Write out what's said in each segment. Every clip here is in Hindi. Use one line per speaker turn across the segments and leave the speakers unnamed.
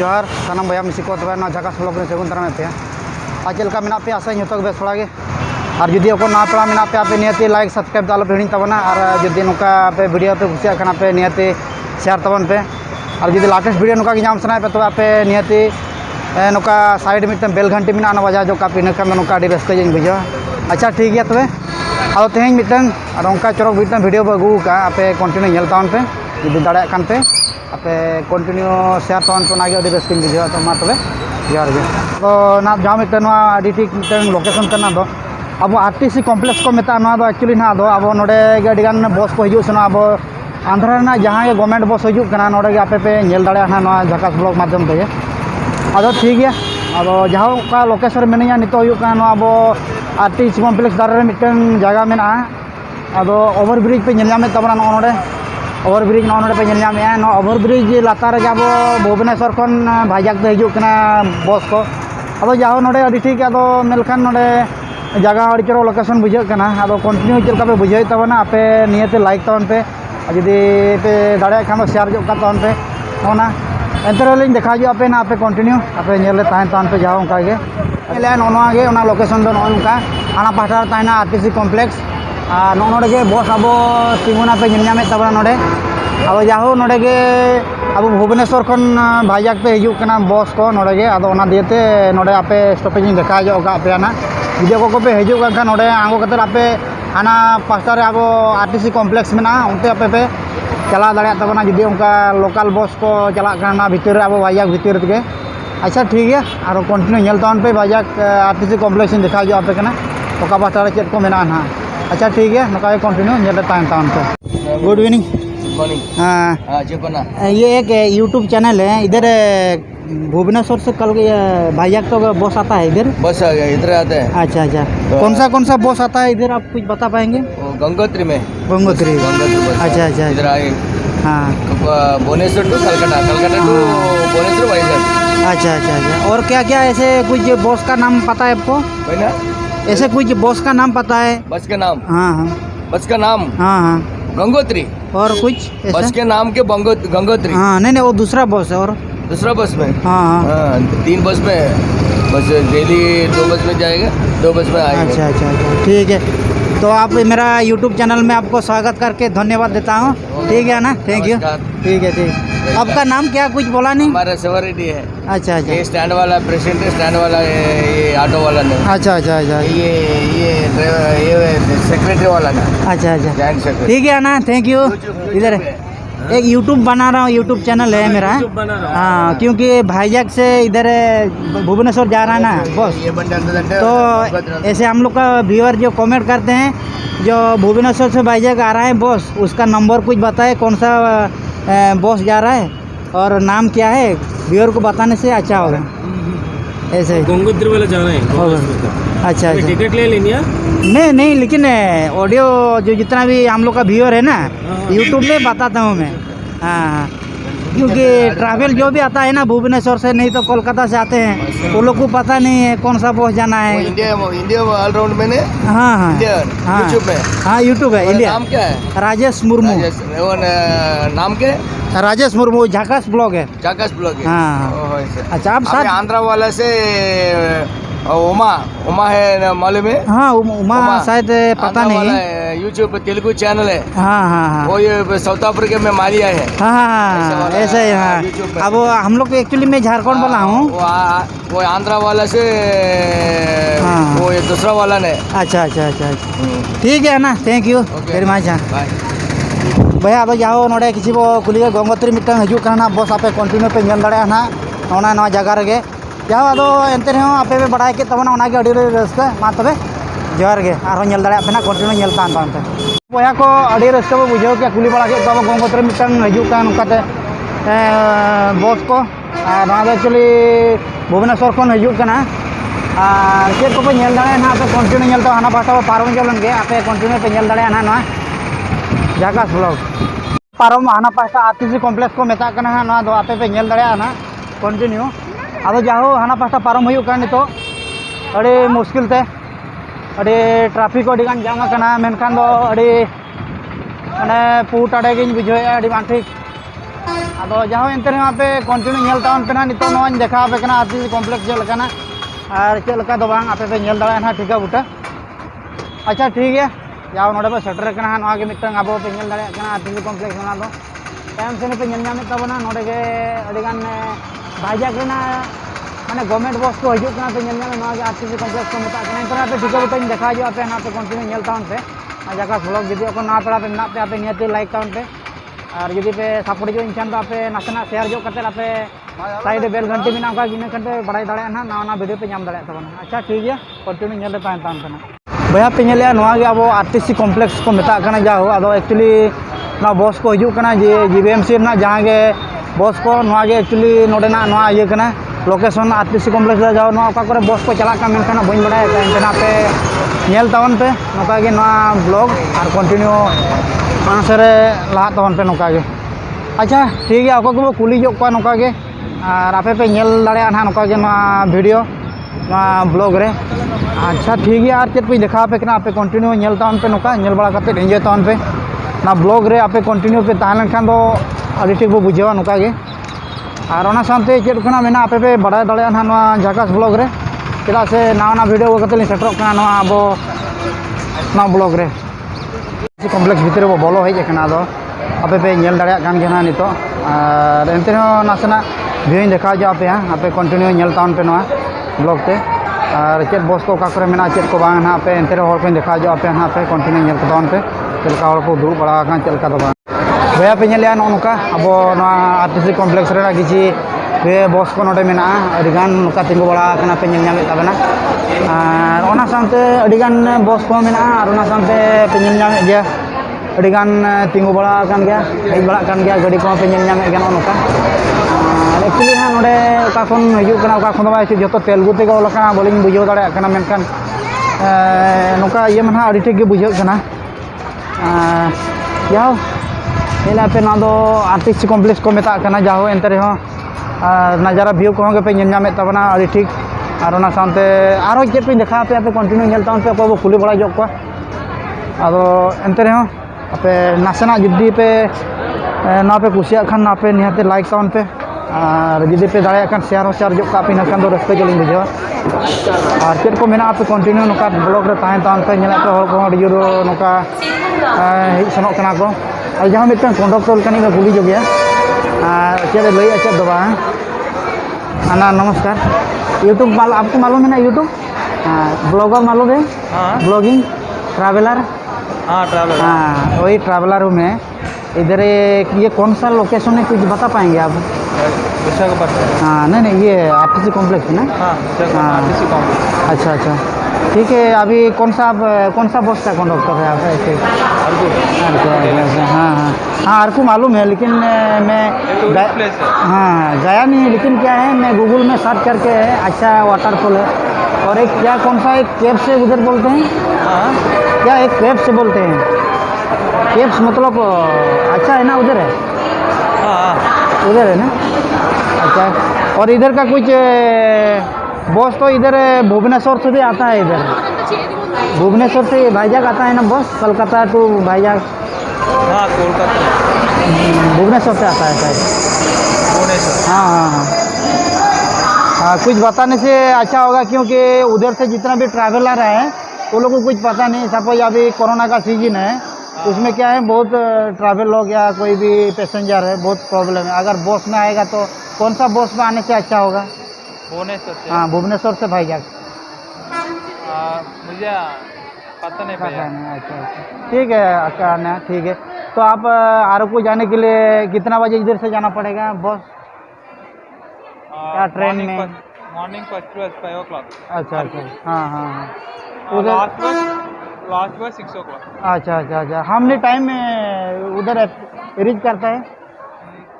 जोहार सानाम भैया मिसी को तब झाकास ब्लॉग में सगुन दाराम पे आज चलका मेना पे आशा जो बेस बड़ा और जुदी को ना पेड़ा मेना पे नियति लाइक सब्सक्राइब तो आलोपे हिड़ी तबना और जुदी नौका पे वीडियो पे कुसिया पे नियति शेयर तबन पे और जुदी लाटेस्ट वीडियो नौका नाम सना पे तो आप नियति नौका साइड में बेल घंटी में बजा जो का इना खान नौका रस्ते बुझा। अच्छा ठीक है तबे अब तेज मिटन और चौक मिटन वीडियो पे अगू का आपे कंटिन्यू नेल तबन पे जुदी दाड़ा पे आपे कंटिन्यू शेयर तबन पे ना रस्क बुझा। तो मा तबे जोहार गे तो ना जहाँ मिटन अभी ठीक मिटन लोकेशन करना दो अब आरटीसी कॉम्प्लेक्स को मेता एक्चुअली ना अब नोडे अड़ीगान बस को हजू सेना अब आंध्रा जहाँ गवर्नमेंट बस हजूना नोडे आपे पे नेल दाड़ा ना झाकास ब्लॉग माध्यम ते अब ठीक है अब जहाँ का लोकेशन मिनिया नित अब आरटीसी कॉम्प्लेक्स दारे मिटन जगह में अब ओवर ब्रिज पे नेलनामे तबना नोडे ओवर ब्रिज नोडे पे नेलनामे ओवर ब्रिज लातार अब भुवनेश्वर खन भाईजाक हजूना बस को अब जहाँ नोडे अभी ठीक अब मेलखान नोडे जगह अड़ी चोर लोकेशन बुझाना अब कंटिन्यू चलका पे बुझे तबना आपे नियते लाइक तबन पे जुदी पे दाड़ा खान शेयर जो तबन पे ना एंतरेलिंग देखा जो आपे ना आपे कंटिन्यू आपे नेले तबन पे जहाँ उनका गे ना लोकेशन दो नौका आना पाटा तहना आरटीसी कॉम्प्लेक्स और नोडे बस अब तिंगुना पे नेलनामे तबना नोडे अब जहाँ नोडे अब भुवनेश्वर खन भाईजाक पे हजूना बस को नोडे अब दिएते नोडे आपे स्टॉपेज देखा जो पे ना वीडियो को पे हजून नोडे आगो कते आपे हाना पास्टा रे अब आरटीसी कॉम्प्लेक्स में उनते आपे पे चला दाड़ा तबना जुदी उनका लोकल बस को चलाना भीतर अब भाईजाक भीतर के। अच्छा ठीक है और कंटिन्यू नेल तबन पे भाईजाक आरटीसी कॉम्प्लेक्स देखा जो आपे ओका पास्टा रे चेक को मेना ना। अच्छा ठीक है नौका कंटिन्यू नेल तबन पे। गुड इवनिंग हाँ ये एक यूट्यूब चैनल है इधर भुवनेश्वर से कल भाईजाक तो बस आता है इधर
बस आ गया इधर आता है।
अच्छा अच्छा तो कौन सा बस आता है इधर आप कुछ बता पाएंगे?
गंगोत्री में
गंगोत्री अच्छा अच्छा
इधर आए
हाँ
भुवनेश्वर टू कलकत्ता कलकत्ता टू भुवनेश्वर भाईजाक।
अच्छा अच्छा अच्छा और क्या क्या ऐसे कुछ बस का नाम पता है आपको? ऐसे कुछ बस का नाम पता है?
बस का नाम
हाँ हाँ
बस का नाम
हाँ हाँ
गंगोत्री
और कुछ
बस के नाम के गंगोत्री
हाँ नहीं वो दूसरा बस है और
दूसरा बस में
हाँ
हाँ 3 बस में बस डेली 2 बस में जाएगा 2 बस में आएगा।
अच्छा अच्छा अच्छा ठीक है तो आप मेरा यूट्यूब चैनल में आपको स्वागत करके धन्यवाद देता हूँ। ठीक है ना थैंक यू ठीक है ठीक। आपका नाम क्या कुछ बोला नहीं?
हमारा सेवरेडी है।
अच्छा अच्छा
ये स्टैंड वाला प्रेसिडेंट है स्टैंड वाला ये ऑटो वाला नहीं।
अच्छा अच्छा अच्छा
ये ड्राइवर ये सेक्रेटरी वाला ना।
अच्छा अच्छा
जॉइंट सेक्रेटरी
ठीक है ना थैंक यू। इधर एक यूट्यूब बना रहा हूँ यूट्यूब चैनल है मेरा हाँ क्योंकि भाईजाक से इधर भुवनेश्वर जा रहा है ना बस तो ऐसे हम लोग का व्यूअर जो कमेंट करते हैं जो भुवनेश्वर से भाईजाक आ रहा है बस उसका नंबर कुछ बताए कौन सा बस जा रहा है और नाम क्या है व्यूअर को बताने से अच्छा होगा। ऐसे
गंगोत्री वाला जाना है।
अच्छा अच्छा
टिकट ले लेनी है?
नहीं लेकिन ऑडियो जो जितना भी हम लोग का व्यूअर है ना यूट्यूब में बताता हूँ मैं हाँ क्योंकि ट्रैवल जो भी आता है ना भुवनेश्वर से नहीं तो कोलकाता से आते हैं वो लोग को पता नहीं है कौन सा बस जाना है।
इंडिया ऑलराउंड में
हाँ हाँ
यूट्यूब में
हाँ यूट्यूब है इंडिया।
नाम क्या है?
राजेश मुर्मू
नाम क्या?
राजेश मुर्मू झाकास ब्लॉग है।
झाकास ब्लॉग है
हाँ अच्छा आप साथ
आंध्रा वाला से उमा है मालूम है?
हाँ उमा शायद पता नहीं
यूट्यूब पे तेलुगु चैनल है।
हाँ हाँ हाँ
वो ये साउथ अफ्रीका में मारिया है।
हाँ हाँ ऐसा ही हाँ अब हम लोग एक्चुअली मैं झारखंड वाला हूँ
वो आंध्रा वाला से वो ये दूसरा वाला ने।
अच्छा अच्छा अच्छा अच्छा ठीक है ना थैंक यू वेरी मच भैया अब जाओ नोड़े किसी को कुली गंगोत्री मिट्टन हजूना बस आपे कंटिन्यू पे नेल दाड़ा ना जगह रे जाओ अब एंते आपे पे बड़ा के तबना अड़ी रस्क मा तबे जोहार गे और नेल दाड़ा पे ना कंटिन्यू नेल तबन पे बया को अड़ी रस्क बो बुझाव के कुली बड़ा के तब गंगोत्री मिट्टन हजूना नौकाते बस को और एक्चुअली भुवनेश्वर खन हजूना चेक को पे नेल दाड़ा ना पे कंटिन्यू नेल तो हाना पास्टा पारम चलन के आपे कंटिन्यू पे नेल दाड़ा ना झाकास ब्लॉग पारम हाना पास्टा आरटीसी कॉम्प्लेक्स को मेता करना ना दो आपे पे नेल दाड़ा ना कंटिन्यू अब जहाँ हाना पास्टा पारम होगा नितो अड़ी मुश्किल ते अड़ी ट्राफिक अड़ीगान जाम करना मेनखान दो अड़ी माने पुट आड़े गिन बुझाया अड़ी बांग ठीक अब जहाँ एंते यहाँ पे कंटिन्यू नेल तावन पे ना नितो नोन देखा पे कना आरटीसी कॉम्प्लेक्स जो लगा ना और चल लगा दो बांग आपे पे नेल दाड़ा ना ठीका बुटा अच्छा ठीक है जाओ नोडे पे सेटर कना नोआ के मिटन अब पे नेल दाड़ा कना आरटीसी कॉम्प्लेक्स ना दो टाइम से पे नेल नामे तबना नोडे के अडिगान भाईजाक रेना माने गवर्नमेंट बस को हजू कना पे नेल नामे नोआ के आरटीसी कॉम्प्लेक्स को मता कना इंतरा पे ठीका बुटा देखा जो आपे ना पे कंटिन्यू नेल तावन पे जाका ब्लॉग जदी को ना पड़ा पे ना पे आपे नियति लाइक तावन पे और जदि पे सपोर्ट जो इनचान पे नासेना शेयर जो करते आपे साइड बेल घंटी में ना इन घंटे बड़ा दाड़ा ना नवा वीडियो पे नाम दाड़ा तबना अच्छा ठीक है कंटिन्यू नेल तान तान पे भैया पे नेले नवा गे अब आरटीसी कॉम्प्लेक्स को मेता कना जाओ अदो एक्चुअली ना बस को हजू कना जे जीबीएमसी ना जहाँ गे बस को नवा गे एक्चुअली नोडे ना नवा ये कना लोकेशन आरटीसी कॉम्प्लेक्स रे जाओ नवा का बस को चला का मेनखान बइन बड़ा इनतना पे नेल तावन पे नोका गे नवा ब्लॉग और कंटिन्यू मानसरे लहा तावन पे नोका गे अच्छा ठीक है अको को कुली जो को नोका गे और आपे पे नेल दाड़ा ना नोका गे नवा वीडियो नवा ब्लॉग रे अच्छा ठीक है और चेक पे देखा पे कना आपे कंटिन्यू नेल तावन पे नोका नेल बड़ा करते एंजॉय तावन पे ना ब्लॉग रे आपे कंटिन्यू पे ताहन खान दो अभी ठीक बो बुझेवा नोका गे और ओना सानते चेक कना मेना आपे पे बड़ा दाड़ा ना नवा झाकास ब्लॉग रे चेदा से नवा वीडियो को कते सेटर कना नवा अब नवा ब्लॉग रे कॉम्प्लेक्स भीतर वो बोलो हज दो आपे पे नेल दाड़ा कान गे ना नितो और एंते नासेना भिडियो देखा जो आपे आपे कंटिन्यू नेल तावन पे नवा ब्लॉग पे और चेक बस को का करे मेना चेक को बांग ना पे एंते हर को देखा जो आपे पे कंटिन्यू नेल तावन पे चलका हर को दुड़ बड़ा का चलका दो भैया पे नेले नोका अब आरटीसी कॉम्प्लेक्स रे किसी वे बस को नोडे मेना अडिगान नोका तिंगु बड़ा कना पे नेल नामे ताबना और ओना सामते अडिगान बस को मेना और ओना सामते पे नेल नामे गया अडिगान तिंगु बड़ा कान गया हेज बड़ा कान गया गाड़ी को पे नेल नामे गया नोका एक्चुअली हाँ नोडे ओका खन हजू कना ओका खन बाय जतो तेलुगु ते गोल कना बोलिन बुझाव दाड़ा कना मेनखान नोका ये मन अडी ठीक गे बुझाव कना जाओ नेला पे ना दो आरटीसी कॉम्प्लेक्स को मेता कना जाओ एंते रहो नजारा व्यू को पे नेल नामे तबना अडी ठीक और ओना सामते आरो चेक पे देखा पे आपे कंटिन्यू नेल तावन पे को कुली बड़ा जो को आदो एंते रहो आपे नासेना जुदी पे ना पे कुसिया खान ना पे निहाते लाइक तावन पे और जुदी पे दाड़ा खान शेयर जो का पे नखान दो रस्ते जलिन बुझावा और चेक को मेना आपे कंटिन्यू नोका ब्लॉग रे ताहन तावन पे नेला पे हर को अडी जोर नोका सनोक कना को और जहाँ मिटन कंडक्टर कनी में कुली जो गया चले लई अच्छा दबा आना नमस्कार यूट्यूब माल आपको मालूम है ना यूट्यूब ब्लॉगर मालूम है ब्लॉगिंग ट्रैवलर
हाँ ट्रैवलर
हाँ वही ट्रैवलर हूँ मैं इधर ये कौन सा लोकेशन है कुछ बता पाएंगे आप
विशाखापट्टनम
हाँ नहीं ये आरटीसी कॉम्प्लेक्स है ना
हाँ आरटीसी कॉम्प्लेक्स
अच्छा अच्छा ठीक है अभी कौन सा बस का कंडक्टर है आप ऐसे हाँ हाँ हाँ अर्कू मालूम है लेकिन मैं हाँ गया नहीं लेकिन क्या है मैं गूगल में सर्च करके अच्छा वाटरफॉल है और एक क्या कौन सा एक केब से उधर बोलते हैं क्या एक केब से बोलते हैं केब्स मतलब अच्छा है ना उधर है उधर है ना अच्छा और इधर का कुछ बस तो इधर भुवनेश्वर से भी आता है इधर भुवनेश्वर से भाईजाग आता है ना बस कलकत्ता टू भाईजाग
हाँ कोलकाता
भुवनेश्वर से आता है शायद
भुवनेश्वर
हाँ कुछ बताने से अच्छा होगा क्योंकि उधर से जितना भी ट्रैवलर है वो लोगों को कुछ पता नहीं सपोज अभी कोरोना का सीजन है उसमें क्या है बहुत ट्रैवल लोग या कोई भी पैसेंजर है बहुत प्रॉब्लम है अगर बस में आएगा तो कौन सा बस में आने से अच्छा होगा
भुवनेश्वर से
हाँ भुवनेश्वर से भाईजाग
मुझे पता नहीं
पता नहीं अच्छा ठीक है आना ठीक है तो आप आरकू जाने के लिए कितना बजे इधर से जाना पड़ेगा बस या ट्रेन में
मॉर्निंग फर्स्ट बस 5 o'clock
अच्छा अच्छा हाँ हाँ हाँ
लास्ट बस 6 o'clock
अच्छा अच्छा अच्छा हमने टाइम में उधर रीच करता है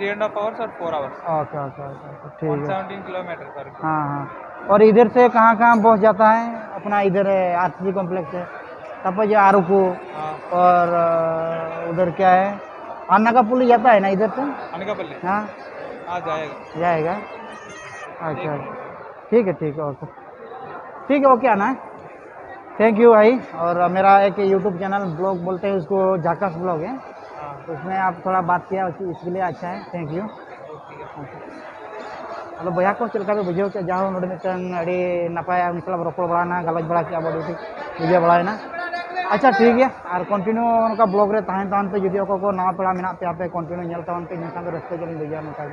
3.5 hours और 4 hours
ओके ओके ओके ठीक है
117 किलोमीटर सर
हाँ हाँ और इधर से कहाँ पहुँच जाता है अपना इधर आरटीसी कॉम्प्लेक्स है सपोज आरकू और उधर क्या है अनकापल्ली जाता है ना इधर से
अनकापल्ली
हाँ जाएगा अच्छा ठीक है ओके ठीक है ओके आना है थैंक यू भाई और मेरा एक यूट्यूब चैनल ब्लॉग बोलते हैं उसको झाकास ब्लॉग है उसमें आप थोड़ा बात किया इसके लिए अच्छा है thank you Kalau boya ko chel ka be bujau ke jauh node mitang adi napai misal ropol balana galoj bala ke abo duti bujau balana. अच्छा ठीक है और कंटिन्यू उनका ब्लॉग रे ताहन ताहन पे जुदी को नवा पेड़ा मेना पे आपे कंटिन्यू नेल ताहन पे निसान रस्ते जलिन भेजा नका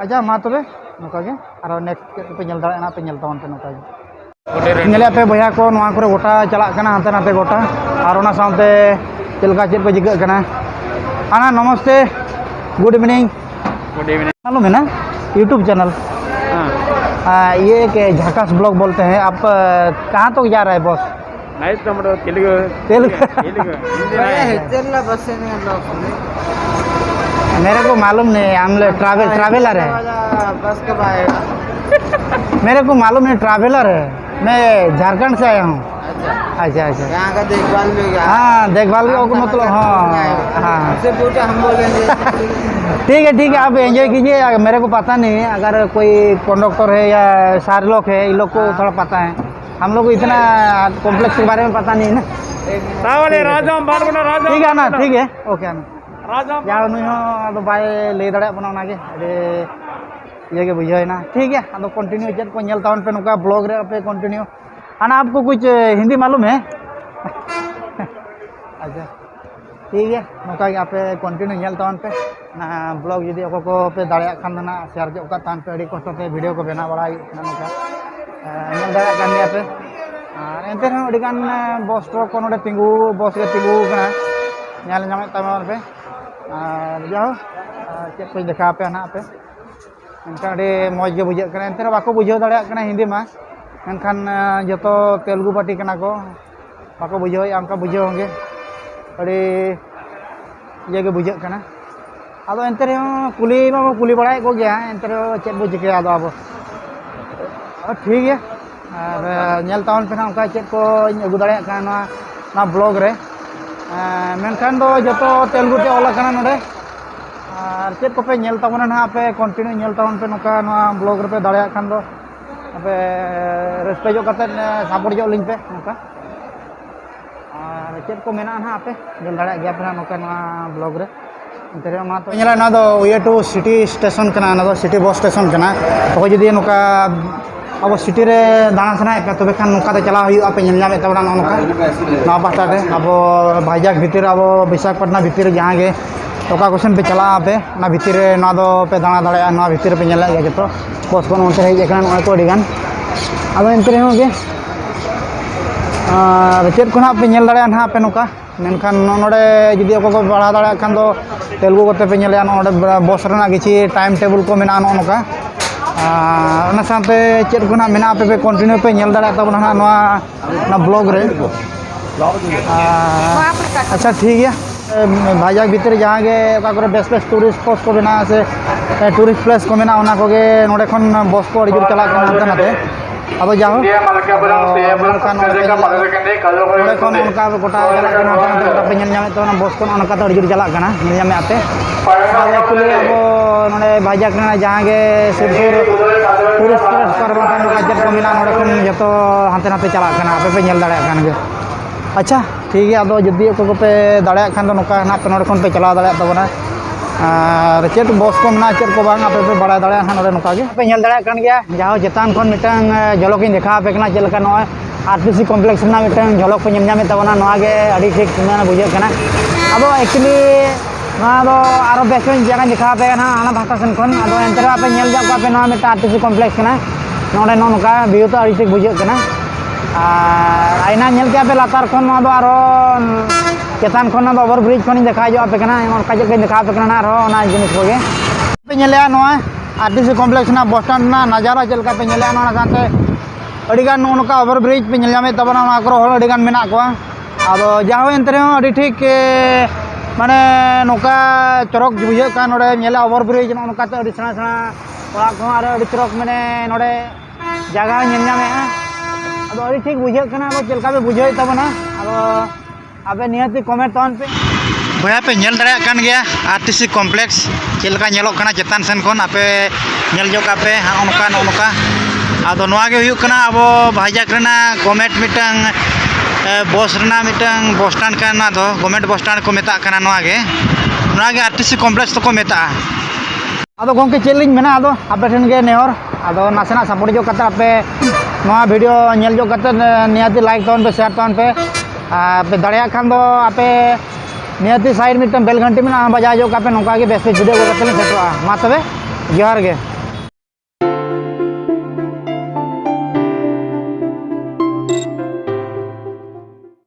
अच्छा मा तबे नका गे और नेक्स्ट पे नेल दाड़ा ना पे नेल ताहन पे नका गे नेले पे भैया को नवा करे गोटा चला कना हाते नाते गोटा और ओना सामते चलका चेद को जिगा कना आना नमस्ते गुड इवनिंग मालूम है ना यूट्यूब चैनल ये के झाकास ब्लॉग बोलते हैं आप कहाँ तक जा रहे हैं बॉस
नहीं तो मतलब तेलुगु
तेलुगु
बस
मेरे को मालूम नहीं हम लोग ट्रैवलर है
बस कब आएगा
मेरे को मालूम है ट्रैवलर है मैं झारखंड से आया हूँ अच्छा अच्छा
यहाँ का देखभाल में गया
हाँ देखभाल को मतलब हाँ हाँ
से पूछा हम बोलेंगे
ठीक है आप एंजॉय कीजिए मेरे को पता नहीं है अगर कोई कंडक्टर है या सारे लोग है इन लोग को थोड़ा पता है हम लोग को इतना कॉम्प्लेक्स के बारे में पता नहीं है ना ठीक है ना ठीक है ओके ना यार नुई हो अदो बाय ले दड़े बना नागे अरे ये के बुझाई ना ठीक है अदो कंटिन्यू चेक को नेल तावन पे नुका ब्लॉग रे पे कंटिन्यू आना आपको कुछ हिंदी मालूम है अच्छा ठीक है नुका के आपे कंटिन्यू नेल तावन पे ना ब्लॉग यदि को पे दाड़े खान ना शेयर जो का तान पे अड़ी कष्ट पे वीडियो को बना बड़ा ना नुका नेल दाड़े कान गया पे और एंते रहो अड़ी गान बस ट्रक को नोडे तिंगू बस के तिंगू कना नेल नामे तावन पे जाओ चेक को देखा पे ना पे एनखान अड़ी मौज गे बुझे कना एंते बाको बुझाव दाड़े कना हिंदी मा एनखान जतो तेलुगु पार्टी कना को बाको बुझाव आमका बुझाव होंगे अड़ी ये गे बुझे कना आदो एंते रहो कुली मा कुली बड़ाय को गया एंते रहो चेक बु जिके आदो अब ठीक है और नेल तावन पे ना उनका चेक को अगु दाड़े कना ना ब्लॉग रे मेनखान दो जतो तेलुगु ते ऑल कना नोडे और चेक को पे नेल तावन ना पे कंटिन्यू नेल तावन पे नुका ना ब्लॉग रे पे दाड़े खान दो पे रेस्पे जो कते सपोर्ट जो लिंक पे नुका और चेक को मेना ना पे जल दाड़े गया पे नुका ना ब्लॉग रे इंतरे मा तो नेला ना दो वे टू सिटी स्टेशन कना ना दो सिटी बस स्टेशन कना तो जदी नुका अब सिटी रे दाना सना पे तबे खान नुका ते चला हुआ पे नेल नामे तबना नुका ना पाटा रे अब भाईजाग भीतर अब विशाखापट्टनम भीतर जहाँ गे टोका क्वेश्चन पे चला पे ना भीतर ना दो पे दाना दाड़े ना भीतर पे नेला गया जतो बस को उनते हेज एकना नय को अडिगान अब एंतरे हो गे चेक को ना पे नेल दाड़े ना पे नुका मेनखान नोडे जदी को बढ़ा दाड़े खान दो तेलुगु कोते पे नेले नोडे बस रना किछि टाइम टेबल को मेना नुका चेक को मेना पे कंटिन्यू पे नेल दाड़ा तब ना ब्लॉग रे अच्छा ठीक है भाईजाग भीतर जहाँ गे बेस बेस टूरिस्ट स्पॉट को बना से टूरिस्ट प्लेस को मेना उना को गे नोडे खन बस को अड़ी चला हाते नाते अब जाओ उनका गोटा पे नामे तो बस को उनका तो अड़ी चला नामे आते अब नोडे भाईजाग जहाँ गे सुर सुर टूरिस्ट प्लेस चेक को मेना नोडे खन जो हाते नाते चला पे पे नेल दाड़े गे अच्छा ठीक है अब जदि को पे दाड़े खान दो नौका ना पे नोडे खन पे चला दाड़े तबना और चेक बस को ना चेक को बांग पे पे बड़ा दाड़े हां नोडे नौका गे पे नेल दाड़े कान गया जाओ चेतान खन मिटन झलक इन देखा पे कना चेलका नय आरटीसी कॉम्प्लेक्स ना मिटन झलक को नेम नामे तबना नोआ गे अड़ी ठीक ना बुझे कना अब एक्चुअली ना दो आरो बेस जगह देखा पे ना आना भाटा सन खन अब एंतरा पे नेल जा पे ना मिटा आरटीसी कॉम्प्लेक्स कना नोडे नौका व्यू तो अड़ी ठीक बुझे कना आईना नेल के पे लातार खन ना दो आरो चेतान खन ना दो ओवर ब्रिज खन देखा जो पे कना ओनका जे देखा पे कना आरो ना जिनिस को गे पे नेले ना आरटीसी कॉम्प्लेक्स ना बस स्टैंड ना नजारा चलका पे नेले ना साथे अड़ी गान ओनका ओवर ब्रिज पे नेल जामे तबना ना करो होल अड़ी गान मेना को अब जाओ एंतरे अड़ी ठीक माने नौका चरक बुझे का नोडे नेले ओवर ब्रिज ओनका तो अड़ी सना सना ओड़ा को आरो अड़ी चरक माने नोडे जगह नेल जामे अब अड़ी ठीक बुझे कना अब चलका पे बुझे तबना अब अबे नियति कमेंट तन पे भैया पे नेल दाड़ा कान गया आरटीसी कॉम्प्लेक्स चलका नेलोक कना चेतान सन खन आपे नेल जो का पे हां ओनका नोनका आदो नोआ गे हुयु कना अब भाईजाग रेना गवर्नमेंट मिटंग बस रेना मिटंग बस स्टैंड कना दो गवर्नमेंट बस स्टैंड को मेता कना नोआ गे आरटीसी कॉम्प्लेक्स तो को मेता आदो गोंके चेलिंग मेना आदो आपे ठेन के नेहर आदो नासेना सपोर्ट जो कते आपे नोआ वीडियो नेल जो कते नियाती लाइक तवन पे शेयर तवन पे आपे दाड़िया खान दो आपे नियाती साइड मिटन बेल घंटी में बजा जो आपे नौका के बेस्ट वीडियो को कते सेटवा मा तबे जोहार गे।